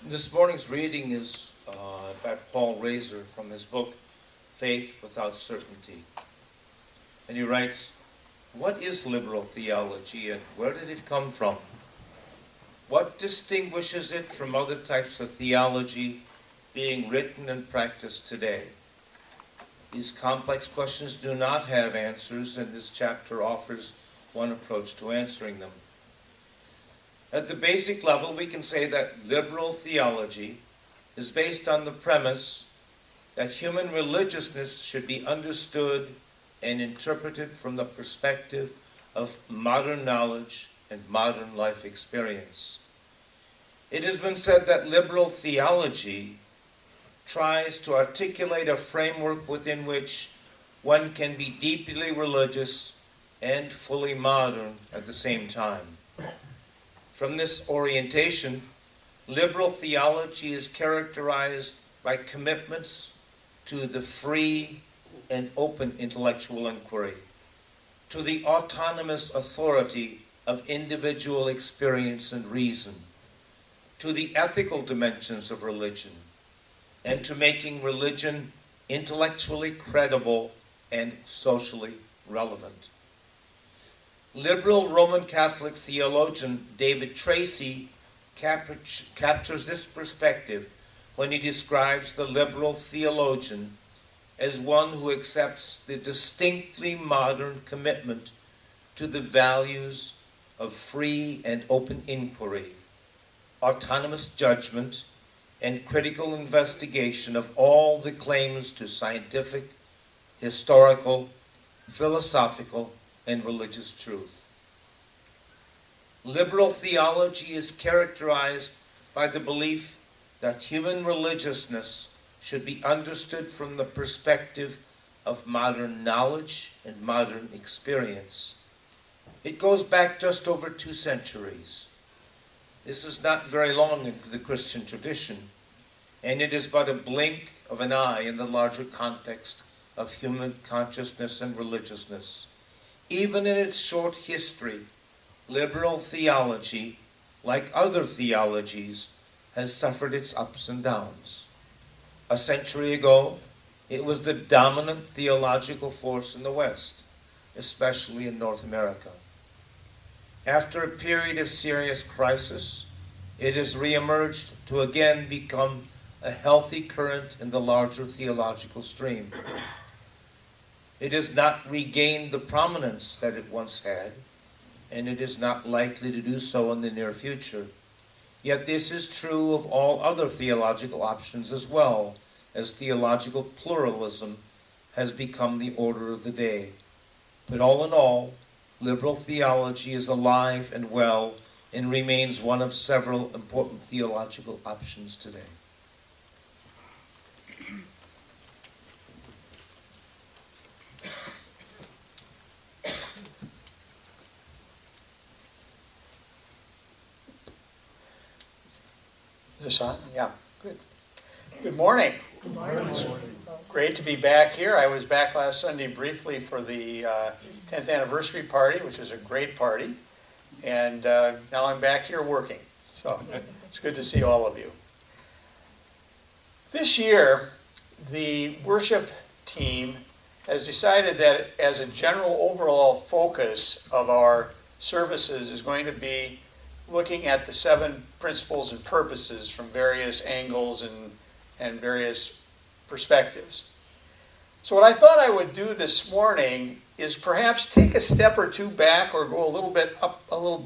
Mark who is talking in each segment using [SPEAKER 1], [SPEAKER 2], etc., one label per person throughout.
[SPEAKER 1] This morning's reading is by Paul Razor from his book, Faith Without Certainty. And he writes, "What is liberal theology and where did it come from? What distinguishes it from other types of theology being written and practiced today?" These complex questions do not have answers, and this chapter offers one approach to answering them. At the basic level, we can say that liberal theology is based on the premise that human religiousness should be understood and interpreted from the perspective of modern knowledge and modern life experience. It has been said that liberal theology tries to articulate a framework within which one can be deeply religious and fully modern at the same time. From this orientation, liberal theology is characterized by commitments to the free and open intellectual inquiry, to the autonomous authority of individual experience and reason, to the ethical dimensions of religion, and to making religion intellectually credible and socially relevant. Liberal Roman Catholic theologian David Tracy captures this perspective when he describes the liberal theologian as one who accepts the distinctly modern commitment to the values of free and open inquiry, autonomous judgment, and critical investigation of all the claims to scientific, historical, philosophical, and religious truth. Liberal theology is characterized by the belief that human religiousness should be understood from the perspective of modern knowledge and modern experience. It goes back just over 2 centuries. This is not very long into the Christian tradition, and it is but a blink of an eye in the larger context of human consciousness and religiousness. Even in its short history, liberal theology, like other theologies, has suffered its ups and downs. A century ago, it was the dominant theological force in the West, especially in North America. After a period of serious crisis, it has reemerged to again become a healthy current in the larger theological stream. It has not regained the prominence that it once had, and it is not likely to do so in the near future. Yet this is true of all other theological options as well, as theological pluralism has become the order of the day. But all in all, liberal theology is alive and well and remains one of several important theological options today.
[SPEAKER 2] Is this on? Yeah, good. Good morning.
[SPEAKER 3] Good morning.
[SPEAKER 2] It's great to be back here. I was back last Sunday briefly for the 10th anniversary party, which was a great party. And now I'm back here working. So it's good to see all of you. This year, the worship team has decided that as a general overall focus of our services is going to be looking at the 7 principles and purposes from various angles and various perspectives. So what I thought I would do this morning is perhaps take a step or two back or go a little bit up,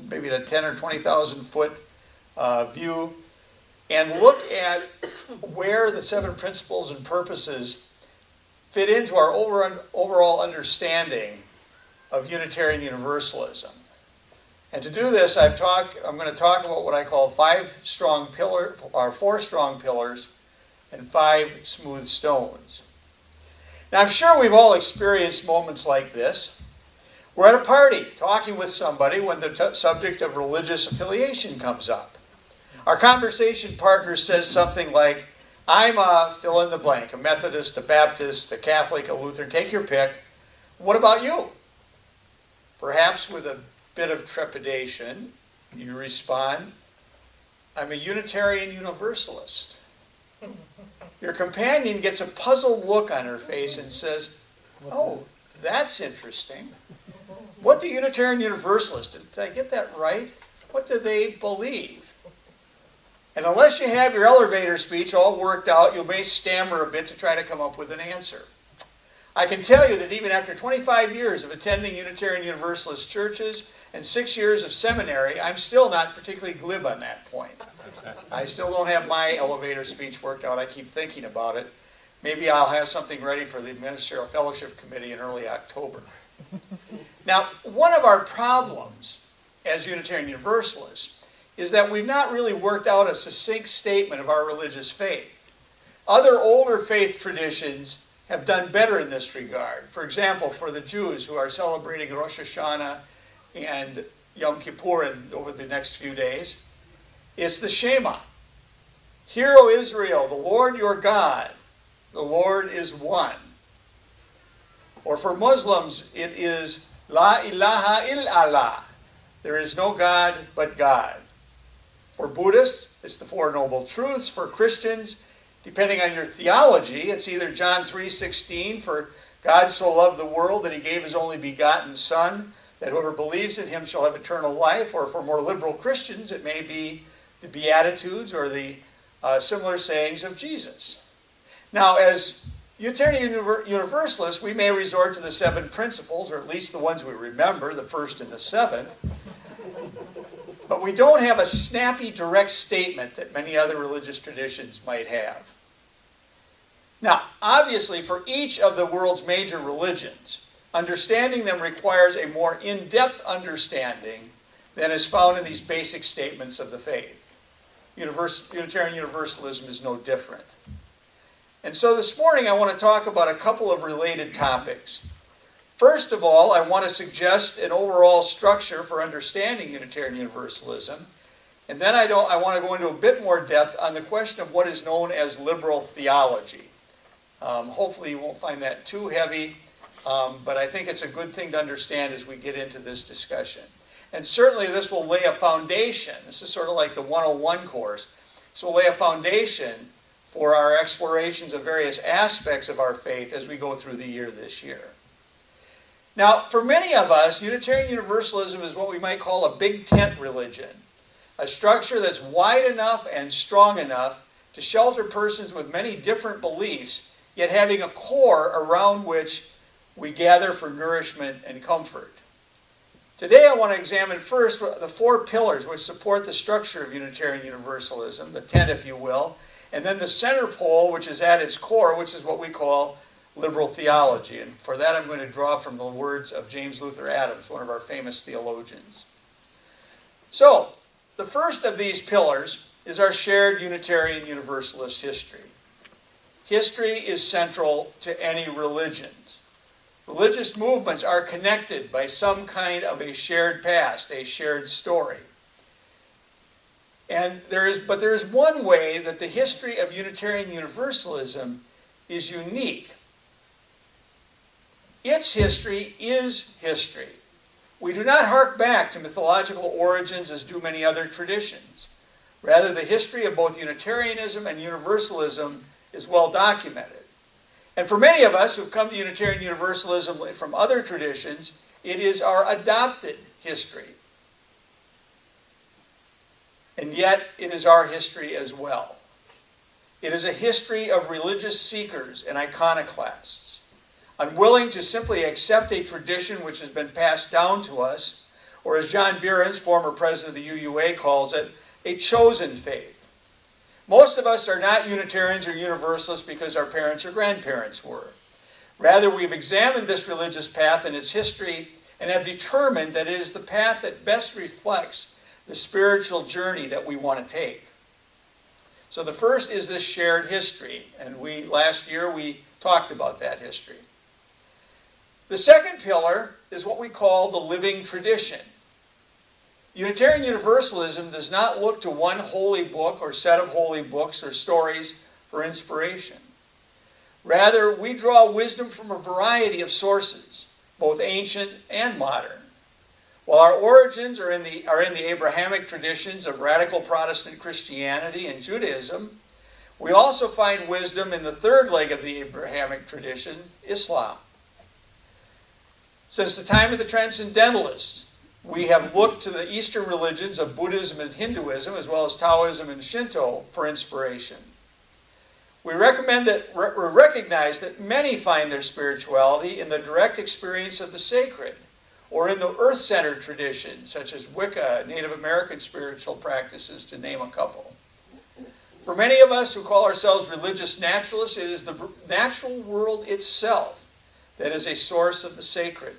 [SPEAKER 2] maybe to 10 or 20,000 foot view and look at where the 7 principles and purposes fit into our overall understanding of Unitarian Universalism. And to do this, I'm going to talk about what I call 4 strong pillars and 5 smooth stones. Now, I'm sure we've all experienced moments like this. We're at a party talking with somebody when the subject of religious affiliation comes up. Our conversation partner says something like, "I'm a fill in the blank, a Methodist, a Baptist, a Catholic, a Lutheran, take your pick. What about you?" Perhaps with a bit of trepidation, you respond, I'm a Unitarian Universalist. Your companion gets a puzzled look on her face and says, oh, that's interesting. What do Unitarian Universalists, did I get that right? What do they believe? And unless you have your elevator speech all worked out, you may stammer a bit to try to come up with an answer. I can tell you that even after 25 years of attending Unitarian Universalist churches and 6 years of seminary, I'm still not particularly glib on that point. I still don't have my elevator speech worked out. I keep thinking about it. Maybe I'll have something ready for the Ministerial Fellowship Committee in early October. Now, one of our problems as Unitarian Universalists is that we've not really worked out a succinct statement of our religious faith. Other older faith traditions have done better in this regard. For example, for the Jews who are celebrating Rosh Hashanah and Yom Kippur over the next few days, it's the Shema. Hear, O Israel, the Lord your God, the Lord is one. Or for Muslims, it is La ilaha illallah. There is no God but God. For Buddhists, it's the Four Noble Truths. For Christians, depending on your theology, it's either John 3:16, for God so loved the world that he gave his only begotten Son, that whoever believes in him shall have eternal life. Or for more liberal Christians, it may be the Beatitudes or the similar sayings of Jesus. Now, as Unitarian Universalists, we may resort to the 7 principles, or at least the ones we remember, the first and the 7th. But we don't have a snappy, direct statement that many other religious traditions might have. Now, obviously, for each of the world's major religions, understanding them requires a more in-depth understanding than is found in these basic statements of the faith. Unitarian Universalism is no different. And so this morning I want to talk about a couple of related topics. First of all, I want to suggest an overall structure for understanding Unitarian Universalism. And then I want to go into a bit more depth on the question of what is known as liberal theology. Hopefully you won't find that too heavy, but I think it's a good thing to understand as we get into this discussion. And certainly this will lay a foundation. This is sort of like the 101 course. This will lay a foundation for our explorations of various aspects of our faith as we go through the year this year. Now, for many of us, Unitarian Universalism is what we might call a big tent religion, a structure that's wide enough and strong enough to shelter persons with many different beliefs, yet having a core around which we gather for nourishment and comfort. Today I want to examine first the 4 pillars which support the structure of Unitarian Universalism, the tent if you will, and then the center pole which is at its core, which is what we call liberal theology. And for that I'm going to draw from the words of James Luther Adams, one of our famous theologians. So, the first of these pillars is our shared Unitarian Universalist history. History is central to any religion. Religious movements are connected by some kind of a shared past, a shared story. But there is one way that the history of Unitarian Universalism is unique. Its history is history. We do not hark back to mythological origins as do many other traditions. Rather, the history of both Unitarianism and Universalism is well documented. And for many of us who've come to Unitarian Universalism from other traditions, it is our adopted history. And yet, it is our history as well. It is a history of religious seekers and iconoclasts, unwilling to simply accept a tradition which has been passed down to us, or as John Behrens, former president of the UUA, calls it, a chosen faith. Most of us are not Unitarians or Universalists because our parents or grandparents were. Rather, we've examined this religious path and its history and have determined that it is the path that best reflects the spiritual journey that we want to take. So the first is this shared history, and last year we talked about that history. The second pillar is what we call the living tradition. Unitarian Universalism does not look to one holy book or set of holy books or stories for inspiration. Rather, we draw wisdom from a variety of sources, both ancient and modern. While our origins are in the Abrahamic traditions of radical Protestant Christianity and Judaism, we also find wisdom in the third leg of the Abrahamic tradition, Islam. Since the time of the Transcendentalists, we have looked to the Eastern religions of Buddhism and Hinduism, as well as Taoism and Shinto, for inspiration. We recognize that many find their spirituality in the direct experience of the sacred, or in the earth-centered traditions, such as Wicca, Native American spiritual practices, to name a couple. For many of us who call ourselves religious naturalists, it is the natural world itself that is a source of the sacred.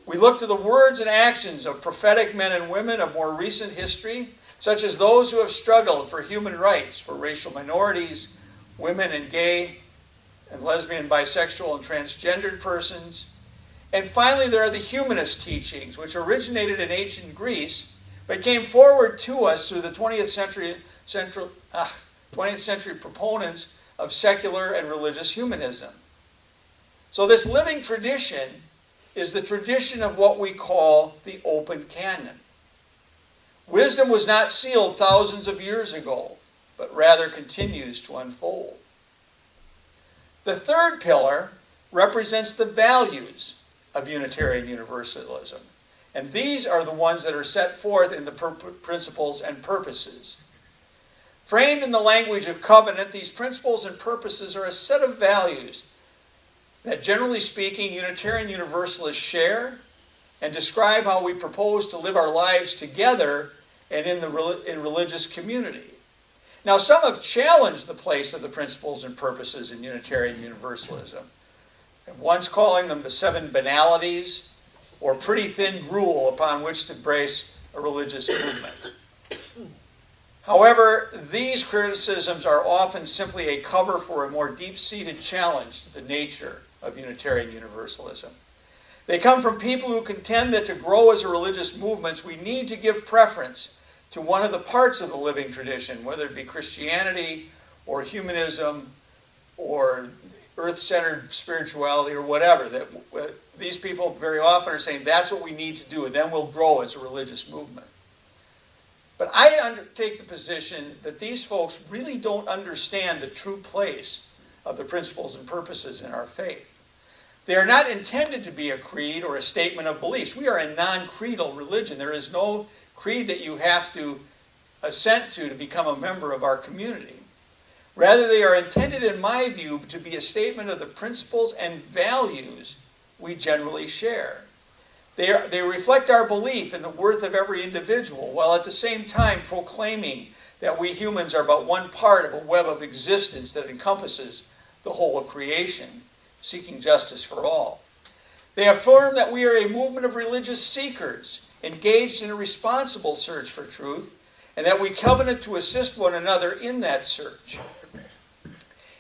[SPEAKER 2] We look to the words and actions of prophetic men and women of more recent history, such as those who have struggled for human rights for racial minorities, women and gay and lesbian, bisexual, and transgendered persons. And finally, there are the humanist teachings, which originated in ancient Greece, but came forward to us through the 20th century proponents of secular and religious humanism. So this living tradition is the tradition of what we call the open canon. Wisdom was not sealed thousands of years ago, but rather continues to unfold. The third pillar represents the values of Unitarian Universalism. And these are the ones that are set forth in the principles and purposes. Framed in the language of covenant, these principles and purposes are a set of values that, generally speaking, Unitarian Universalists share and describe how we propose to live our lives together and in religious community. Now, some have challenged the place of the principles and purposes in Unitarian Universalism, once calling them the seven banalities, or pretty thin gruel upon which to brace a religious movement. However, these criticisms are often simply a cover for a more deep-seated challenge to the nature of Unitarian Universalism. They come from people who contend that to grow as a religious movement, we need to give preference to one of the parts of the living tradition, whether it be Christianity or humanism or earth-centered spirituality or whatever. That these people very often are saying that's what we need to do, and then we'll grow as a religious movement. But I take the position that these folks really don't understand the true place of the principles and purposes in our faith. They are not intended to be a creed or a statement of beliefs. We are a non-creedal religion. There is no creed that you have to assent to become a member of our community. Rather, they are intended, in my view, to be a statement of the principles and values we generally share. They reflect our belief in the worth of every individual, while at the same time proclaiming that we humans are but one part of a web of existence that encompasses the whole of creation, seeking justice for all. They affirm that we are a movement of religious seekers engaged in a responsible search for truth, and that we covenant to assist one another in that search.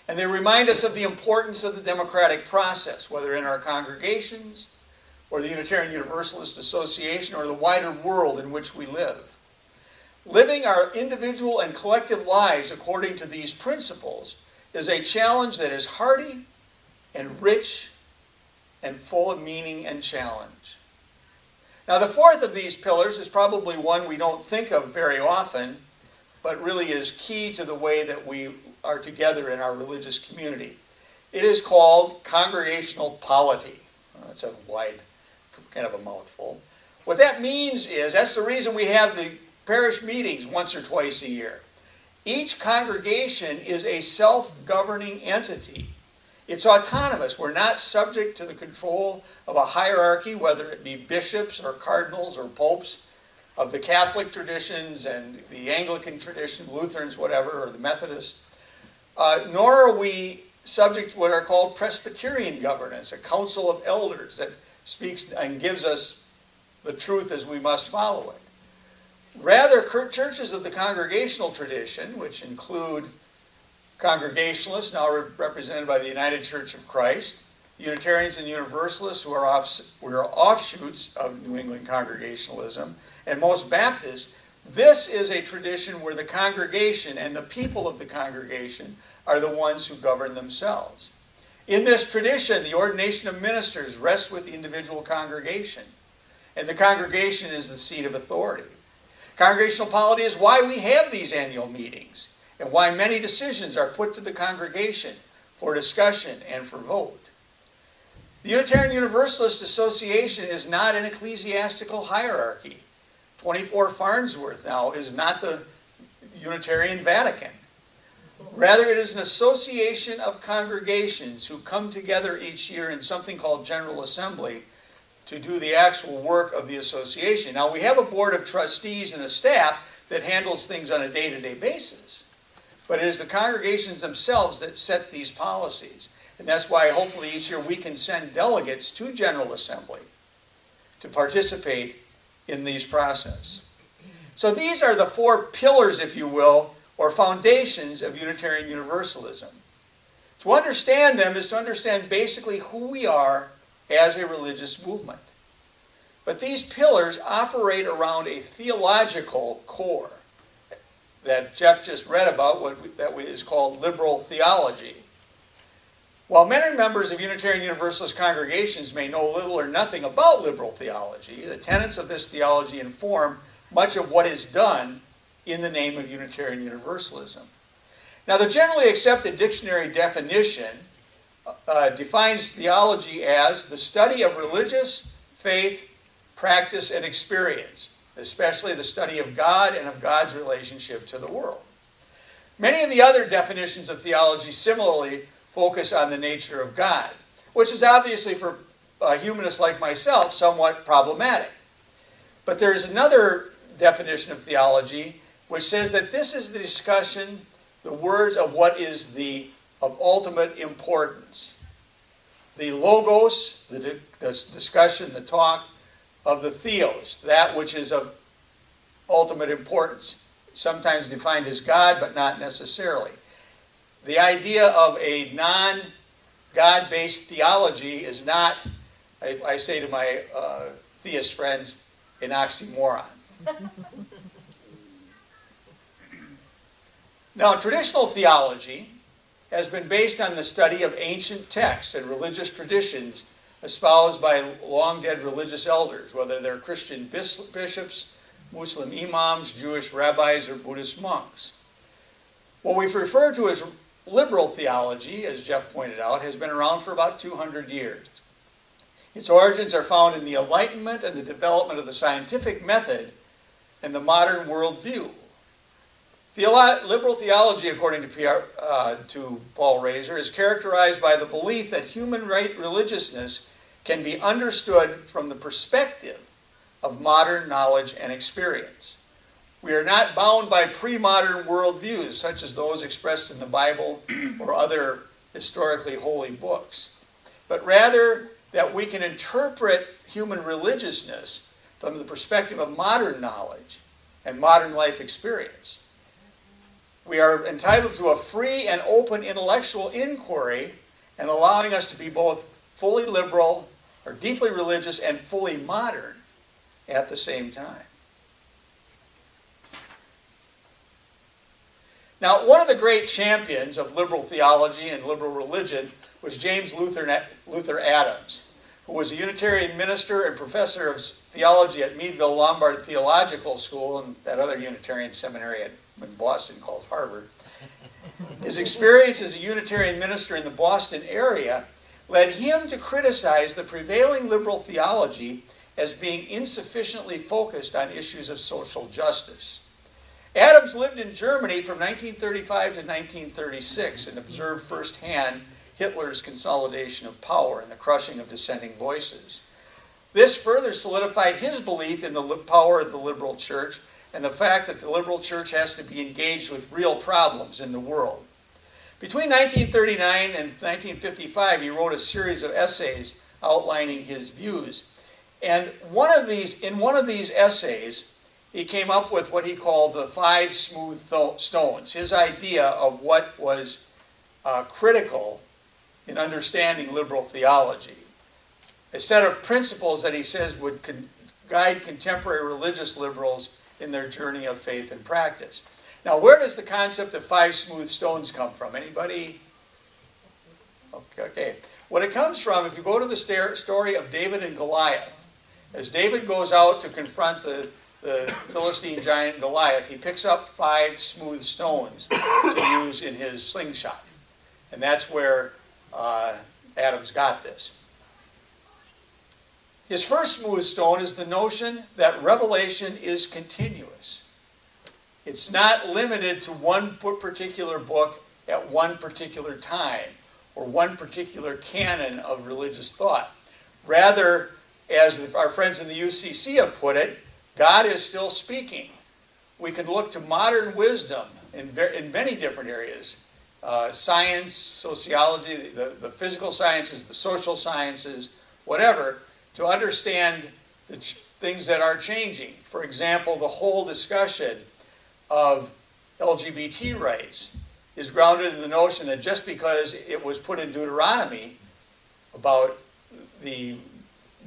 [SPEAKER 2] And they remind us of the importance of the democratic process, whether in our congregations, or the Unitarian Universalist Association, or the wider world in which we live. Living our individual and collective lives according to these principles is a challenge that is hearty and rich and full of meaning and challenge. Now, the fourth of these pillars is probably one we don't think of very often, but really is key to the way that we are together in our religious community. It is called congregational polity. Well, that's a wide, kind of a mouthful. What that means is, that's the reason we have the parish meetings once or twice a year. Each congregation is a self-governing entity. It's autonomous. We're not subject to the control of a hierarchy, whether it be bishops or cardinals or popes of the Catholic traditions and the Anglican tradition, Lutherans, whatever, or the Methodists. Nor are we subject to what are called Presbyterian governance, a council of elders that speaks and gives us the truth as we must follow it. Rather, churches of the congregational tradition, which include Congregationalists, now represented by the United Church of Christ, Unitarians and Universalists, who are offshoots of New England Congregationalism, and most Baptists, this is a tradition where the congregation and the people of the congregation are the ones who govern themselves. In this tradition, the ordination of ministers rests with the individual congregation. and the congregation is the seat of authority. Congregational polity is why we have these annual meetings and why many decisions are put to the congregation for discussion and for vote. The Unitarian Universalist Association is not an ecclesiastical hierarchy. 24 Farnsworth now is not the Unitarian Vatican. Rather, it is an association of congregations who come together each year in something called General Assembly to do the actual work of the association. Now, we have a board of trustees and a staff that handles things on a day-to-day basis. But it is the congregations themselves that set these policies. And that's why hopefully each year we can send delegates to General Assembly to participate in these processes. So these are the 4 pillars, if you will, or foundations of Unitarian Universalism. To understand them is to understand basically who we are as a religious movement. But these pillars operate around a theological core that Jeff just read about, that is called liberal theology. While many members of Unitarian Universalist congregations may know little or nothing about liberal theology, the tenets of this theology inform much of what is done in the name of Unitarian Universalism. Now, the generally accepted dictionary definition defines theology as the study of religious faith, practice, and experience, especially the study of God and of God's relationship to the world. Many of the other definitions of theology similarly focus on the nature of God, which is obviously for humanists like myself somewhat problematic. But there's another definition of theology which says that this is the discussion, the words of what is of ultimate importance. The logos, the discussion, the talk of the theos, that which is of ultimate importance, sometimes defined as God, but not necessarily. The idea of a non-God-based theology is not, I say to my theist friends, an oxymoron. Now, traditional theology has been based on the study of ancient texts and religious traditions espoused by long-dead religious elders, whether they're Christian bishops, Muslim imams, Jewish rabbis, or Buddhist monks. What we've referred to as liberal theology, as Jeff pointed out, has been around for about 200 years. Its origins are found in the Enlightenment and the development of the scientific method and the modern worldview. Liberal theology, according to Paul Reiser, is characterized by the belief that human religiousness can be understood from the perspective of modern knowledge and experience. We are not bound by pre-modern worldviews, such as those expressed in the Bible or other historically holy books, but rather that we can interpret human religiousness from the perspective of modern knowledge and modern life experience. We are entitled to a free and open intellectual inquiry, and allowing us to be both fully liberal or deeply religious and fully modern at the same time. Now, one of the great champions of liberal theology and liberal religion was James Luther Adams, who was a Unitarian minister and professor of theology at Meadville Lombard Theological School and that other Unitarian seminary in Boston called Harvard. His experience as a Unitarian minister in the Boston area led him to criticize the prevailing liberal theology as being insufficiently focused on issues of social justice. Adams lived in Germany from 1935 to 1936 and observed firsthand Hitler's consolidation of power and the crushing of dissenting voices. This further solidified his belief in the power of the liberal church and the fact that the liberal church has to be engaged with real problems in the world. Between 1939 and 1955, he wrote a series of essays outlining his views. And in one of these essays, he came up with what he called the 5 smooth stones, his idea of what was critical in understanding liberal theology. A set of principles that he says would guide contemporary religious liberals in their journey of faith and practice. Now, where does the concept of 5 smooth stones come from? Anybody? Okay. What it comes from, if you go to the story of David and Goliath, As David goes out to confront the Philistine giant Goliath, he picks up 5 smooth stones to use in his slingshot. And that's where Adam's got this. His first smooth stone is the notion that revelation is continuous. It's not limited to one particular book at one particular time or one particular canon of religious thought. Rather, as our friends in the UCC have put it, God is still speaking. We can look to modern wisdom in many different areas. Science, sociology, the physical sciences, the social sciences, whatever, to understand the things that are changing. For example, the whole discussion of LGBT rights is grounded in the notion that just because it was put in Deuteronomy about the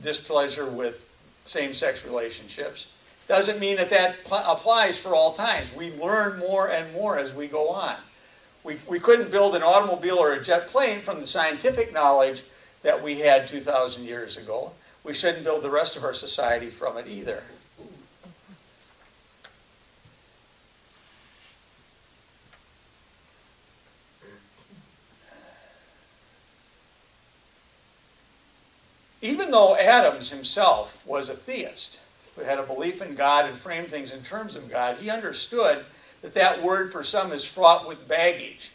[SPEAKER 2] displeasure with same-sex relationships doesn't mean that that applies for all times. We learn more and more as we go on. We couldn't build an automobile or a jet plane from the scientific knowledge that we had 2,000 years ago. We shouldn't build the rest of our society from it either. Even though Adams himself was a theist, who had a belief in God and framed things in terms of God, he understood that that word for some is fraught with baggage.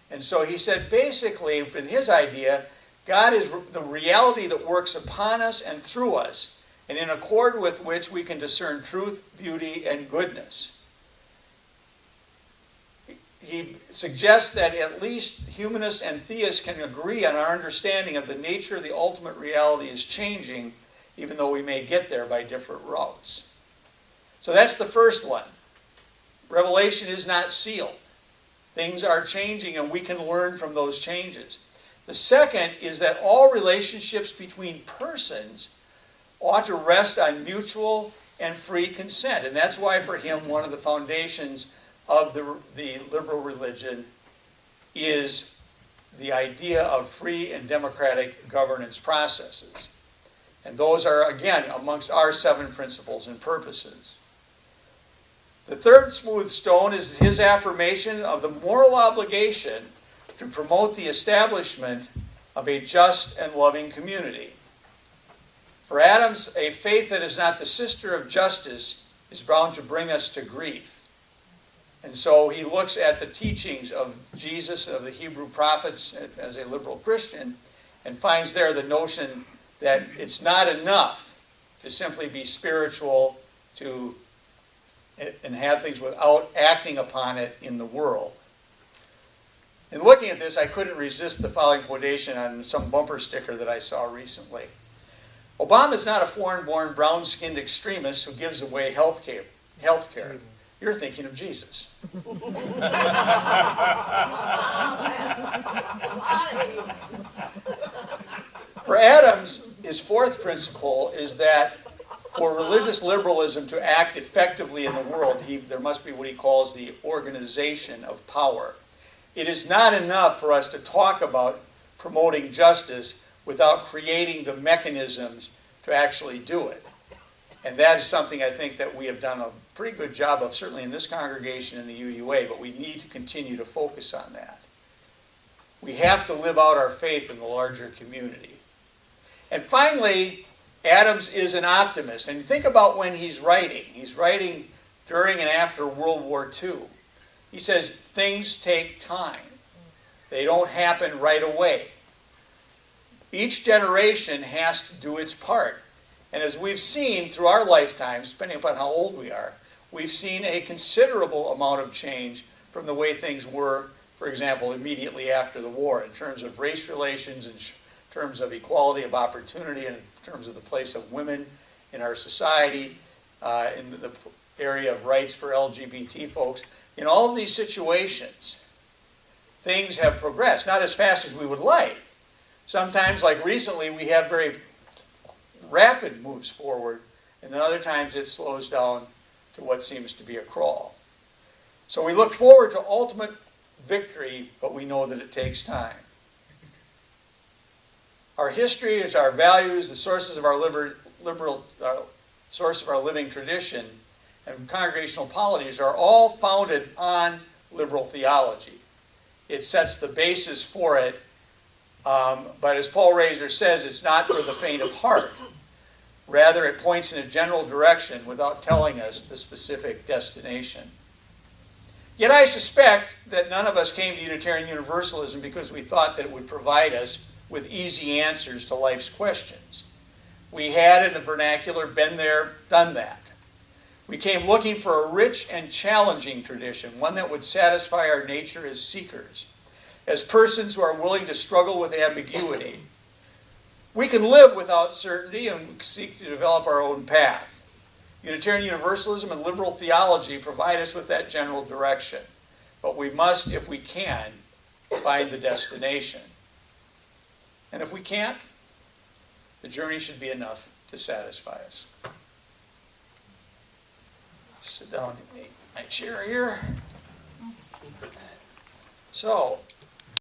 [SPEAKER 2] And so he said, basically, in his idea, God is the reality that works upon us and through us, and in accord with which we can discern truth, beauty, and goodness. He suggests that at least humanists and theists can agree on our understanding of the nature of the ultimate reality is changing, even though we may get there by different routes. So that's the first one. Revelation is not sealed. Things are changing, and we can learn from those changes. The second is that all relationships between persons ought to rest on mutual and free consent. And that's why for him one of the foundations of the liberal religion is the idea of free and democratic governance processes. And those are, again, amongst our 7 principles and purposes. The third smooth stone is his affirmation of the moral obligation to promote the establishment of a just and loving community. For Adams, a faith that is not the sister of justice is bound to bring us to grief. And so he looks at the teachings of Jesus, of the Hebrew prophets, as a liberal Christian, and finds there the notion that it's not enough to simply be spiritual and have things without acting upon it in the world. In looking at this, I couldn't resist the following quotation on some bumper sticker that I saw recently. Obama is not a foreign-born, brown-skinned extremist who gives away health care. You're thinking of Jesus. For Adams, his fourth principle is that for religious liberalism to act effectively in the world, there must be what he calls the organization of power. It is not enough for us to talk about promoting justice without creating the mechanisms to actually do it. And that is something I think that we have done a pretty good job of, certainly in this congregation in the UUA, but we need to continue to focus on that. We have to live out our faith in the larger community. And finally, Adams is an optimist. And think about when he's writing. He's writing during and after World War II. He says, things take time. They don't happen right away. Each generation has to do its part. And as we've seen through our lifetimes, depending upon how old we are, we've seen a considerable amount of change from the way things were, for example, immediately after the war, in terms of race relations, in terms of equality of opportunity, and in terms of the place of women in our society, in the area of rights for LGBT folks. In all of these situations, things have progressed, not as fast as we would like. Sometimes, like recently, we have very rapid moves forward, and then other times it slows down to what seems to be a crawl. So we look forward to ultimate victory, but we know that it takes time. Our history is our values, the sources of our liberal source of our living tradition and congregational polities are all founded on liberal theology. It sets the basis for it, but as Paul Razor says, it's not for the faint of heart. Rather, it points in a general direction without telling us the specific destination. Yet I suspect that none of us came to Unitarian Universalism because we thought that it would provide us with easy answers to life's questions. We had, in the vernacular, been there, done that. We came looking for a rich and challenging tradition, one that would satisfy our nature as seekers, as persons who are willing to struggle with ambiguity. We can live without certainty and seek to develop our own path. Unitarian Universalism and liberal theology provide us with that general direction. But we must, if we can, find the destination. And if we can't, the journey should be enough to satisfy us. Sit down in my chair here. So,